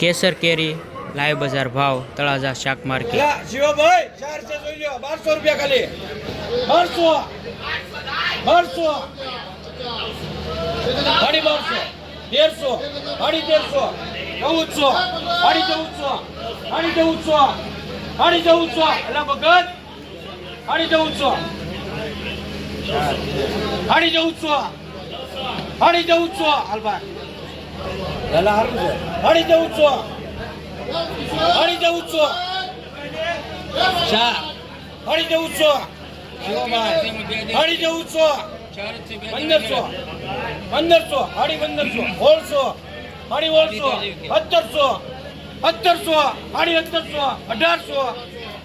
કેસર કેરી live બજાર ભાવ તળાજા શાક માર્કેટ. શિવાભાઈ 400 જોઈ લો, 1200 રૂપિયા ખાલી. 1200 1200 સાડી 1200 1300 સાડી 1300 સાડી 1400 સાડી 1400 એલા ભગત સાડી 1400 સાડી 1400 સાડી 1400 હાલબા એલા હારું છે સાડી 1400 સાડી 1400 ચાર સાડી 1400 સાડી 1400 1500 1500 સાડી 1500 1600 સાડી 1600 1700 સાડી 1700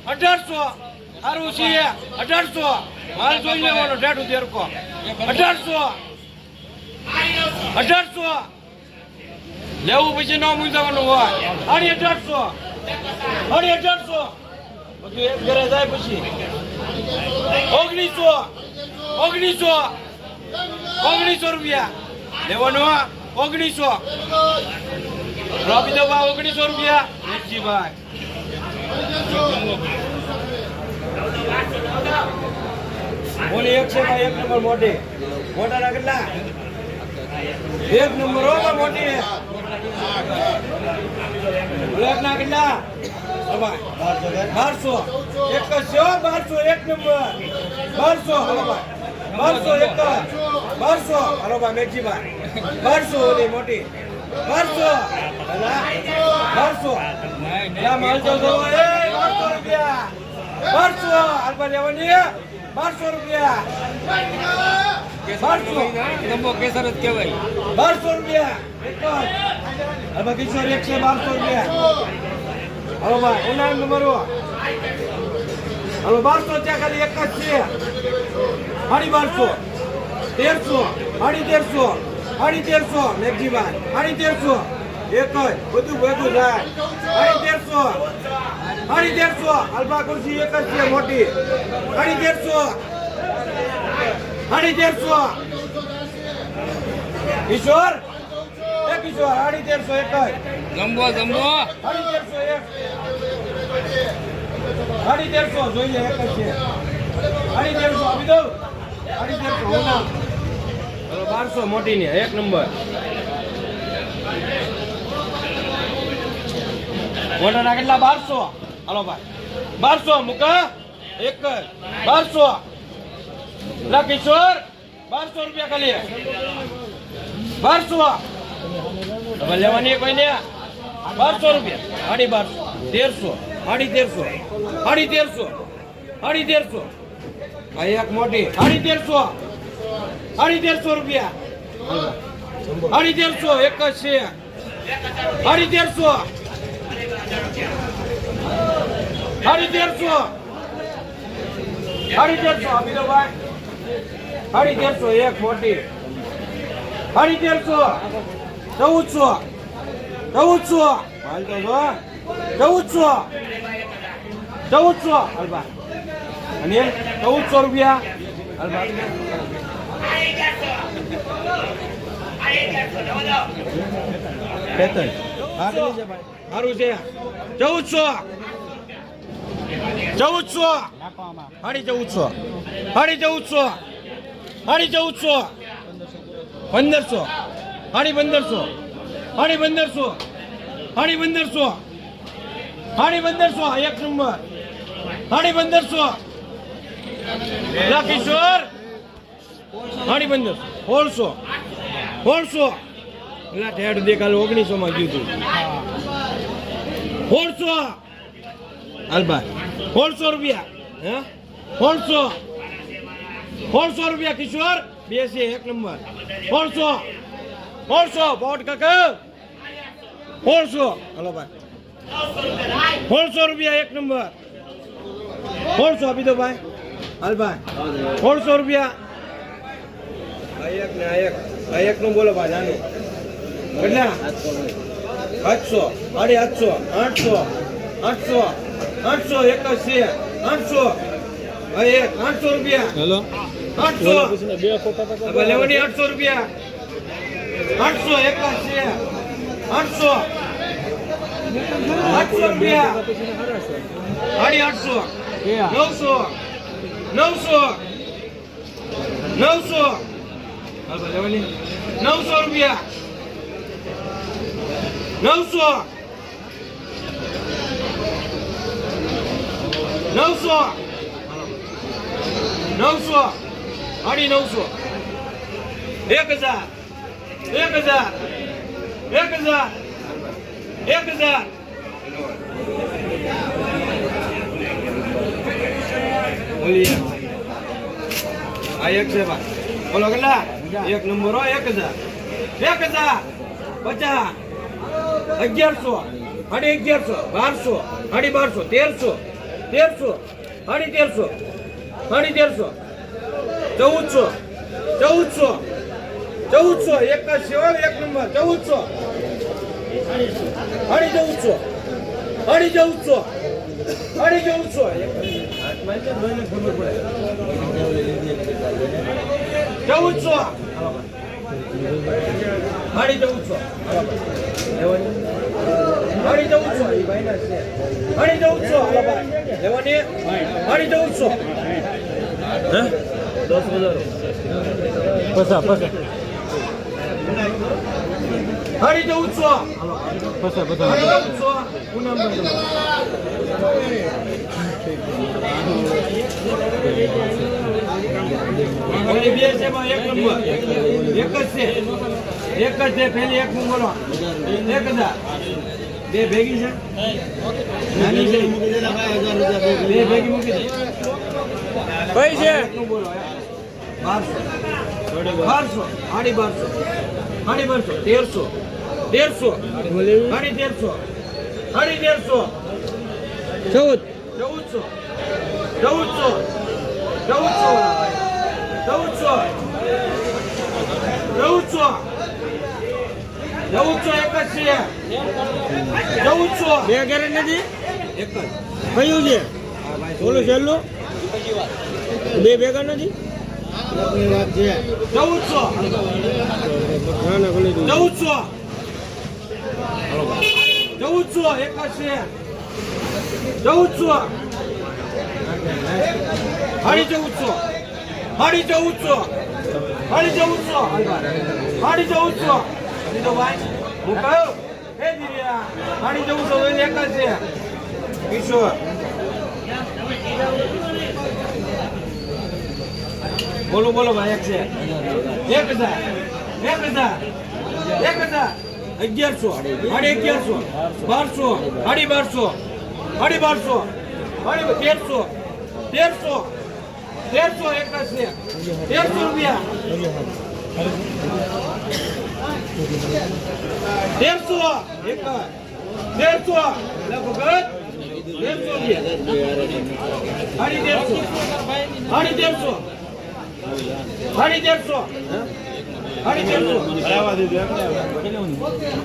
1800 સારું છે 1800 માલ જોઈ લેવાનો ઢાઢું દેરકો 1800 લેવું પછી ન મૂંઝાવાનું હોય સાડી 1800 સાડી 1800 બધું એક ઘરે જાય પછી 1900 રૂપિયા લેવાનું 1900 આપી દો ભાઈ 1900 રૂપિયા વેચી ભાઈ બોલી એક છે ભાઈ 1 નંબર મોટી મોટાના કેટલા 1 નંબર હો મોટી બ્લેક ના કેટલા 1200 એક જ છે 1200 1 નંબર 1200 હાલો ભાઈ 1200 એક 1200 હાલો ભાઈ મેજીભાઈ 1200 ઓલી મોટી 1200 ના માલ તો દો એ 1200 રૂપિયા 1200 હાલવા લેવાની 1200 રૂપિયા 1200 નંબર કેસર જ કહેવાય 1200 રૂપિયા એક હાલવા કિશોર એક છે 1200 રૂપિયા હાલો ભાઈ ઓના નંબર હાલો 1200 ત્યાં ખાલી એક જ છે સાડી 1200 1300 સાડી 1300 મેઘજીભાઈ સાડી 1300 એક જ બધું ભેગું થાય સાડી 1300 અલ્પા ખુરશી એક જ છે મોટી સાડી 1300 કિશોર એ કિશોર સાડી 1300 એક જ જમ્બો સાડી 1300 એક સાડી 1300 જોઈએ એક જ છે સાડી 1300 આપી દઉં સાડી 1300 હોના 1200 મોટી ને 1 નંબર મોટાના કેટલા 1200 હાલો ભાઈ 1200 મુકા એક જ 1200 લા કિશોર 1200 રૂપિયા ખાલી 1200 હવે લેવાની કોઈ ને 1200 રૂપિયા સાડી 1200 સાડી 1300 આ એક મોટી સાડી 1300 રૂપિયા સાડી 1300 એક જ છે સાડી 1300 આપી દો ભાઈ સાડી 1300 એક મોટી સાડી 1300 1400 હાલ તો જો 1400 હાલબા અને 1400 રૂપિયા હાલબા સારું છે 1400 સાડી 1400 1500 સાડી 1500 એક નંબર સાડી 1500 લા કિશોર સાડી 1500 1600 એલા ઠેડ દેખાલ 1900 માં ગયું તું 1600 હાલબા 1600 રૂપિયા હે 1600 રૂપિયા કિશોર બે છે એક નંબર 1600 પોટ કાકા 1600 હાલો ભાઈ 1600 રૂપિયા એક નંબર 1600 આપી દો ભાઈ હાલ ભાઈ 1600 રૂપિયા આ એક નું બોલો ભાઈ જાનું કેટલા 800 સાડી 800 800 એક જ છે 800 એક 800 રૂપિયા હેલો 800 લેવાની 800 રૂપિયા 800 એક જ છે 800 800 રૂપિયા 850 900 હાલ ભાઈ લેવાની 900 રૂપિયા 900 સાડી 900 1000 આ એક છે ભાઈ બોલો કેટલા એક નંબર હો 1000 50 1100 1100 1200 1300 1300 1400 એક જ છે હો, એક નંબર 1400 ઓલી બે છે ભાઈ એક નંબર એક જ છે પેલી એક નંબર 1000 બે ભેગી છે નાની છે બે ભેગી મૂકી દે કઈ છે 1200 1300 બે ગેરંટી નથી એક જ કયું છે બોલો છેલ્લું બે ભેગા નથી 1400 એક જ છે 1400 દીધો ભાઈ હું કહ્યું હે દીયા 1400 એક જ છે કિશોર બોલો ભાઈ એક છે 1000 1100 1100 1200 1300 એક જ છે 1300 રૂપિયા 1300 એક 1300 લગભગ 1300